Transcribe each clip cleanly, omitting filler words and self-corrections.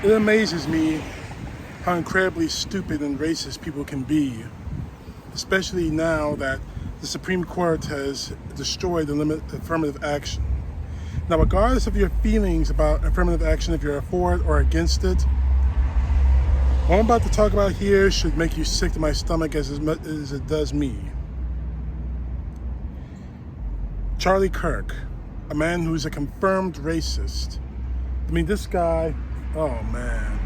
It amazes me how incredibly stupid and racist people can be, especially now that the Supreme Court has destroyed the limit affirmative action. Now, regardless of your feelings about affirmative action, if you're for it or against it, what I'm about to talk about here should make you sick to my stomach as much as it does me. Charlie Kirk, a man who's a confirmed racist. I mean, this guy, oh man.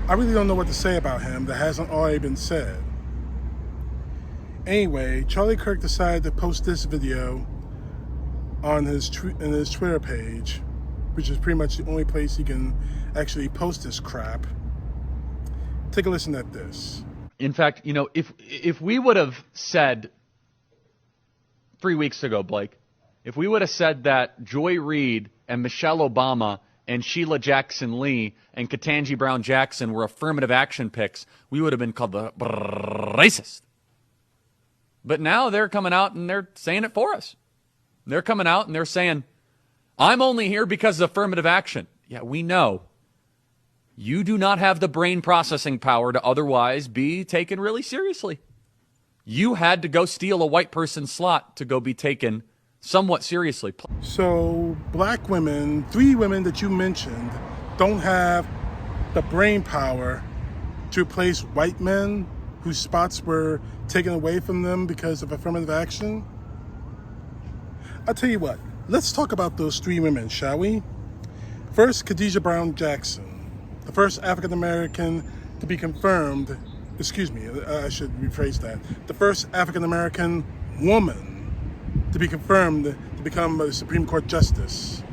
I really don't know what to say about him that hasn't already been said. Anyway, Charlie Kirk decided to post this video on his Twitter page, which is pretty much the only place he can actually post this crap. Take a listen at this. In fact, you know, if we would have said 3 weeks ago, Blake, if we would have said that Joy Reid and Michelle Obama and Sheila Jackson Lee and Ketanji Brown Jackson were affirmative action picks, we would have been called the racist. But now they're coming out and they're saying it for us. They're coming out and they're saying, I'm only here because of affirmative action. Yeah, we know. You do not have the brain processing power to otherwise be taken really seriously. You had to go steal a white person's slot to go be taken somewhat seriously. So, black women, 3 women that you mentioned, don't have the brain power to replace white men whose spots were taken away from them because of affirmative action? I'll tell you what, let's talk about those 3 women, shall we? First, Ketanji Brown Jackson, the first African American to be confirmed, excuse me, I should rephrase that, the first African American woman to be confirmed to become a Supreme Court Justice.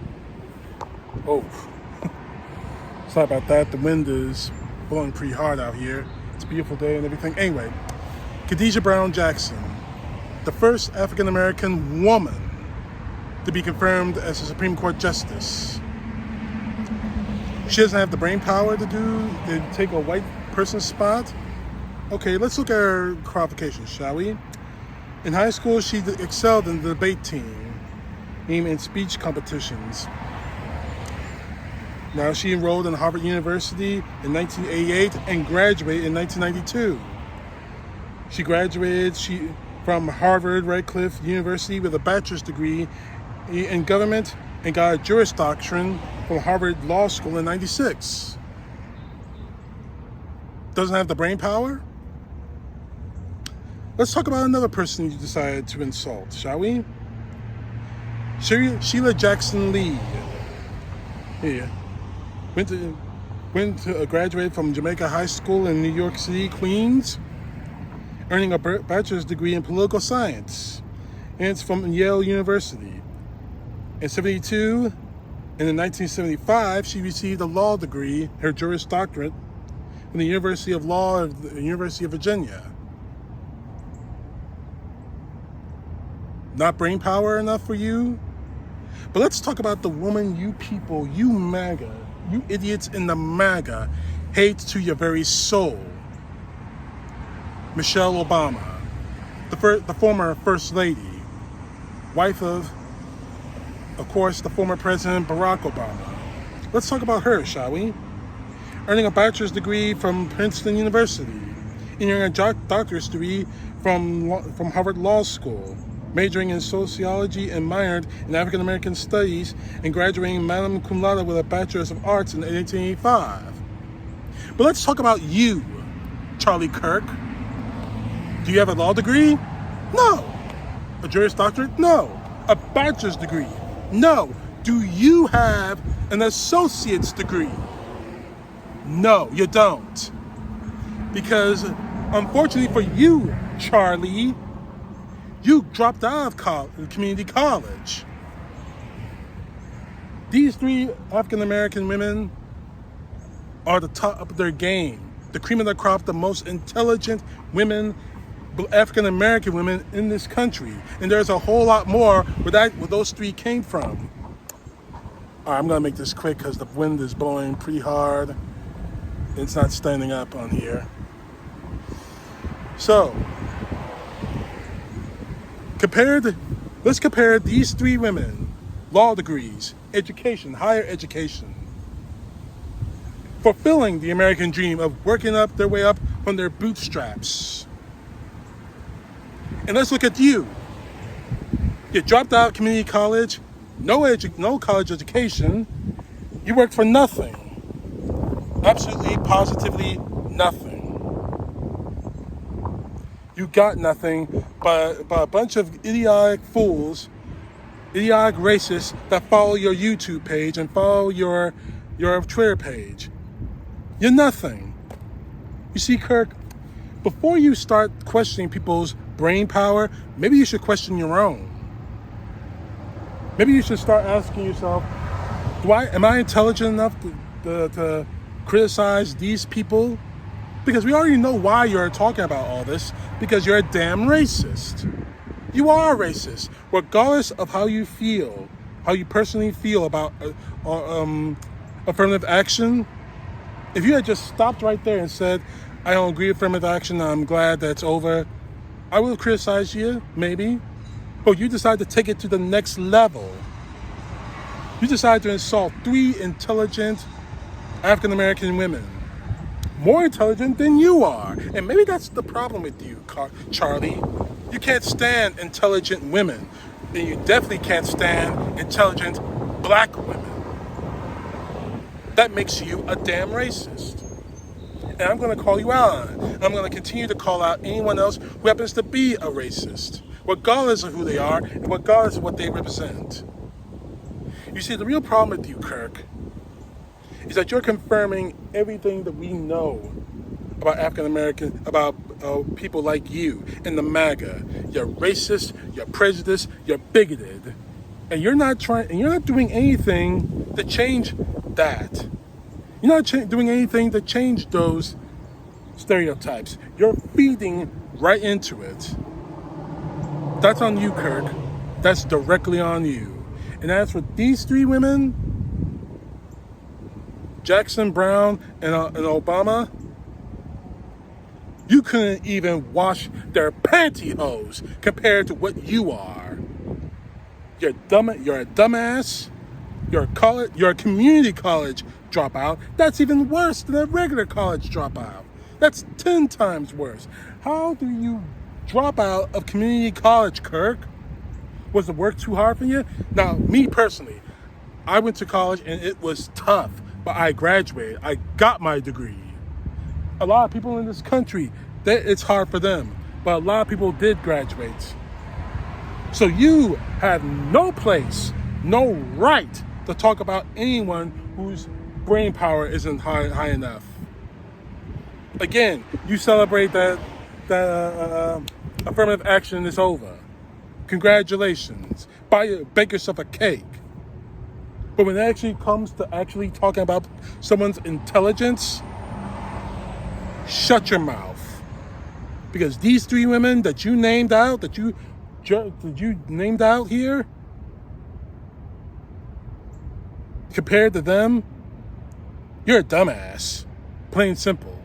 Oh, sorry about that. The wind is blowing pretty hard out here. It's a beautiful day and everything. Anyway, Ketanji Brown Jackson, the first African American woman to be confirmed as a Supreme Court Justice. She doesn't have the brain power to take a white person's spot. Okay, let's look at her qualifications, shall we? In high school, she excelled in the debate team, in speech competitions. Now, she enrolled in Harvard University in 1988 and graduated in 1992. She graduated from Harvard Radcliffe University with a bachelor's degree in government and got a Juris Doctorate from Harvard Law School in 96. Doesn't have the brain power? Let's talk about another person you decided to insult, shall we? Sheila Jackson Lee. Yeah. Graduated from Jamaica High School in New York City, Queens, earning a bachelor's degree in political science. And it's from Yale University. In 1972 and in 1975, she received a law degree, her Juris Doctorate, from the University of Law of the University of Virginia. Not brain power enough for you? But let's talk about the woman you people, you MAGA, you idiots in the MAGA, hate to your very soul. Michelle Obama, the former First Lady, wife of course, the former President Barack Obama. Let's talk about her, shall we? Earning a bachelor's degree from Princeton University, and earning a doctorate degree from Harvard Law School, majoring in sociology and minored in African American studies, and graduating magna cum laude with a bachelor's of arts in 1885. But let's talk about you, Charlie Kirk. Do you have a law degree? No. A Juris Doctorate? No. A bachelor's degree? No. Do you have an associate's degree? No, you don't. Because unfortunately for you, Charlie, you dropped out of community college. These 3 African American women are the top of their game, the cream of the crop, the most intelligent women, African American women in this country. And there's a whole lot more where those 3 came from. All right, I'm gonna make this quick because the wind is blowing pretty hard. It's not standing up on here. So, let's compare these 3 women, law degrees, education, higher education. fulfilling the American dream of working up their way up from their bootstraps. And let's look at you. You dropped out of community college, no college education. You worked for nothing. Absolutely, positively nothing. You got nothing but a bunch of idiotic fools, idiotic racists that follow your YouTube page and follow your Twitter page. You're nothing. You see, Kirk, before you start questioning people's brain power, maybe you should question your own. Maybe you should start asking yourself, am I intelligent enough to criticize these people? Because we already know why you're talking about all this, because you're a damn racist. You are racist, regardless of how you feel, how you personally feel about affirmative action. If you had just stopped right there and said, I don't agree with affirmative action, I'm glad that's over, I would have criticized you, maybe. But you decided to take it to the next level. You decided to insult 3 intelligent African-American women. More intelligent than you are. And maybe that's the problem with you, Charlie. You can't stand intelligent women. And you definitely can't stand intelligent black women. That makes you a damn racist. And I'm going to call you out on it. I'm going to continue to call out anyone else who happens to be a racist, regardless of who they are and regardless of what they represent. You see, the real problem with you, Kirk, is that you're confirming everything that we know about African American, about people like you and the Maga. You're racist, you're prejudiced, you're bigoted, and you're not doing anything to change that. You're not doing anything to change those stereotypes. You're feeding right into it. That's on you, Kirk. That's directly on you. And as for these 3 women, Jackson, Brown, and Obama, you couldn't even wash their pantyhose compared to what you are. You're a dumbass. You're a community college dropout. That's even worse than a regular college dropout. That's 10 times worse. How do you drop out of community college, Kirk? Was the work too hard for you? Now, me personally, I went to college and it was tough, but I graduated. I got my degree. A lot of people in this country, it's hard for them, but a lot of people did graduate. So you have no place, no right to talk about anyone whose brain power isn't high enough. Again, you celebrate that affirmative action is over. Congratulations. Bake yourself a cake. But when it actually comes to actually talking about someone's intelligence, shut your mouth. Because these 3 women that you named out, that you named out here, compared to them, you're a dumbass. Plain simple.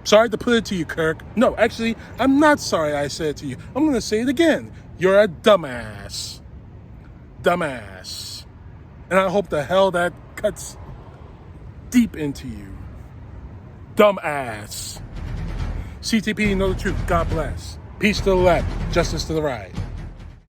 Sorry to put it to you, Kirk. No, actually, I'm not sorry I said it to you. I'm going to say it again. You're a dumbass. Dumbass. And I hope the hell that cuts deep into you. Dumbass. CTP, know the truth. God bless. Peace to the left. Justice to the right.